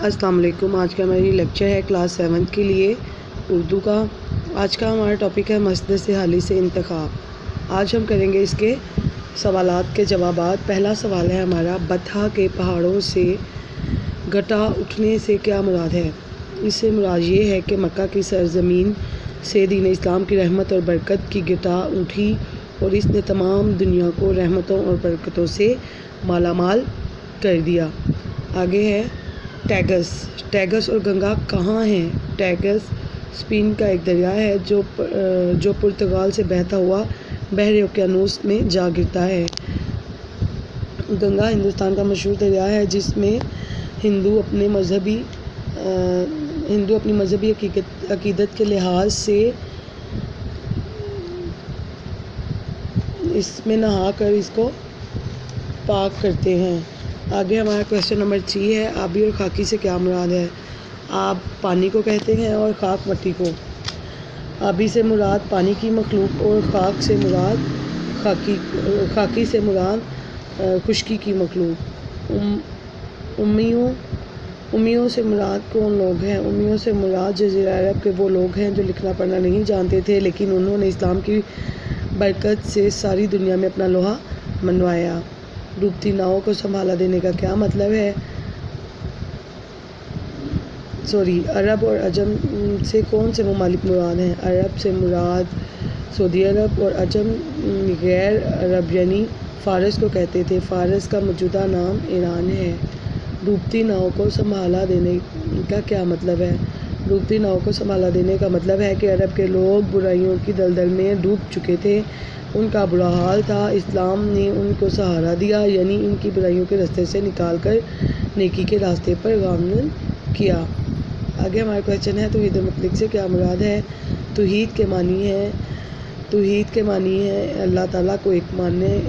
السلام علیکم۔ آج کا ہماری لیکچر ہے کلاس 7 کے لیے اردو کا۔ آج کا ہمارا ٹاپک ہے مسدس حالی سے انتخاب۔ آج ہم کریں گے اس کے سوالات کے جوابات۔ پہلا سوال ہے ہمارا، بطحا کے پہاڑوں سے گھٹا اٹھنے سے کیا مراد ہے؟ اس سے مراد یہ ہے کہ مکہ کی سرزمین سے دین اسلام کی رحمت اور برکت کی گھٹا اٹھی اور اس نے تمام دنیا کو رحمتوں اور برکتوں سے مالا مال کر دیا۔ آگے ہے ٹیگس۔ ٹیگس اور گنگا کہاں ہیں؟ ٹیگس اسپین کا ایک دریا ہے جو پرتگال سے بہتا ہوا بحر اوقیانوس میں جا گرتا ہے۔ گنگا ہندوستان کا مشہور دریا ہے جس میں ہندو اپنی مذہبی عقیدت کے لحاظ سے اس میں نہا کر اس کو پاک کرتے ہیں۔ آگے ہمارا کویسچن نمبر 3 ہے، آبی اور خاکی سے کیا مراد ہے؟ آب پانی کو کہتے ہیں اور خاک مٹی کو۔ آبی سے مراد پانی کی مخلوق اور خاکی سے مراد خشکی کی مخلوق۔ امیوں سے مراد کون لوگ ہیں؟ امیوں سے مراد جزیرہ عرب کے وہ لوگ ہیں جو لکھنا پڑھنا نہیں جانتے تھے لیکن انہوں نے اسلام کی برکت سے ساری دنیا میں اپنا لوہا منوایا۔ ڈوبتی ناؤ کو سنبھالا دینے کا کیا مطلب ہے؟ عرب اور عجم سے کون سے ممالک مراد ہیں؟ عرب سے مراد سعودی عرب اور عجم غیر عرب یعنی فارس کو کہتے تھے۔ فارس کا موجودہ نام ایران ہے۔ ڈوبتی ناؤ کو سنبھالا دینے کا کیا مطلب ہے؟ ڈوبتی ناؤ کو سنبھالا دینے کا مطلب ہے کہ عرب کے لوگ برائیوں کی دلدل میں ڈوب چکے تھے، ان کا برا حال تھا، اسلام نے ان کو سہارا دیا، یعنی ان کی برائیوں کے راستے سے نکال کر نیکی کے راستے پر گامزن کیا۔ آگے ہمارا کویسچن ہے، توحید مطلق سے کیا مراد ہے؟ توحید کے معنی ہے اللہ تعالیٰ کو ایک ماننے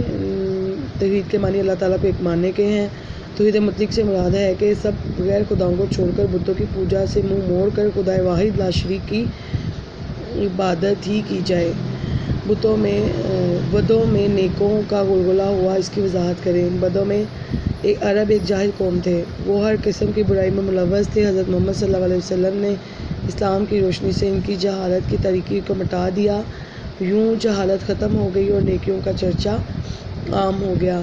کے ہیں۔ توحید مطلق سے مراد ہے کہ سب غیر خداؤں کو چھوڑ کر بتوں کی پوجا سے منہ موڑ کر خدا واحد لا شریک کی عبادت ہی کی جائے۔ بدوں میں نیکوں کا غلغلہ ہوا، اس کی وضاحت کریں۔ بدوں میں عرب ایک جاہل قوم تھے، وہ ہر قسم کی برائی میں ملوث تھے۔ حضرت محمد صلی اللہ علیہ وسلم نے اسلام کی روشنی سے ان کی جہالت کی تاریکی کو مٹا دیا، یوں جہالت ختم ہو گئی اور نیکیوں کا چرچا عام ہو گیا۔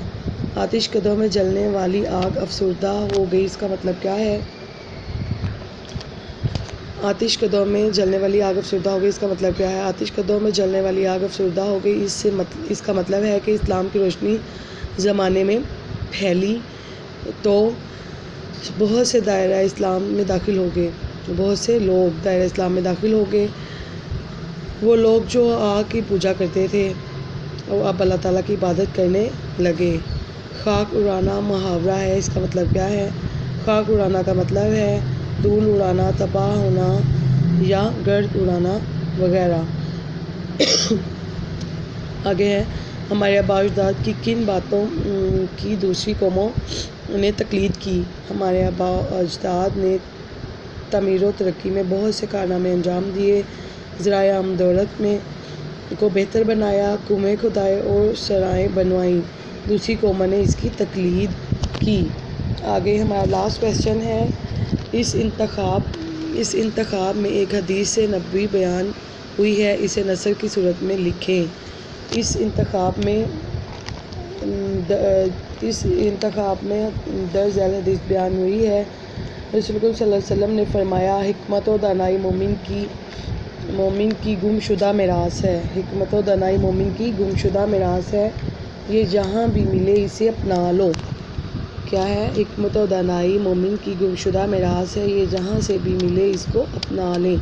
آتش کدوں میں جلنے والی آگ افسردہ ہو گئی، اس کا مطلب کیا ہے؟ آتش کدوں میں جلنے والی آگ افسردہ ہو گئی، اس کا مطلب کیا ہے؟ آتش کدوں میں جلنے والی آگ افسردہ ہو گئی، اس کا مطلب ہے کہ اسلام کی روشنی زمانے میں پھیلی تو بہت سے دائرہ اسلام میں داخل ہو گئے، بہت سے لوگ دائرہ اسلام میں داخل ہو گئے۔ وہ لوگ جو آگ کی پوجا کرتے تھے وہ اب اللہ تعالیٰ کی عبادت کرنے لگے۔ خاک اڑانا محاورہ ہے، اس کا مطلب کیا ہے؟ خاک اڑانا کا مطلب ہے دھول اڑانا، تباہ ہونا یا گرد اڑانا وغیرہ۔ آگے ہے، ہمارے آباء و اجداد کی کن باتوں کی دوسری قوموں نے تقلید کی؟ ہمارے آباء و اجداد نے تعمیر و ترقی میں بہت سے کارنامے انجام دیے، ذرائع آمدورت کو بہتر بنایا، کنویں کھدائے اور سرائیں بنوائیں، دوسری قوموں نے اس کی تقلید کی۔ آگے ہمارا لاسٹ کویسچن ہے، اس انتخاب میں ایک حدیث نبوی بیان ہوئی ہے، اسے نثر کی صورت میں لکھیں۔ اس انتخاب میں درج ذیل حدیث بیان ہوئی ہے، رسول اللہ صلی اللہ علیہ وسلم نے فرمایا، حکمت و دانائی مومن کی گم شدہ میراث ہے۔ حکمت و دانائی مومن کی گم شدہ میراث ہے، یہ جہاں بھی ملے اسے اپنا لو۔ کیا ہے؟ حکمت و دانائی مومن کی گم شدہ میراث ہے، یہ جہاں سے بھی ملے اس کو اپنا لیں۔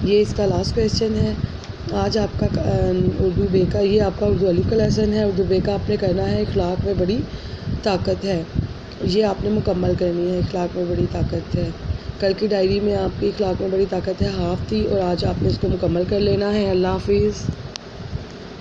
یہ اس کا لاسٹ کویسچن ہے۔ آج آپ کا اردو بے کا اردو الف کا لیسن ہے۔ اردو بے کا آپ نے کرنا ہے اخلاق میں بڑی طاقت ہے، یہ آپ نے مکمل کرنی ہے، اخلاق میں بڑی طاقت ہے۔ کل کی ڈائری میں آپ کی اخلاق میں بڑی طاقت ہے ہاف تھی اور آج آپ نے اس کو مکمل کر لینا ہے۔ اللہ حافظ۔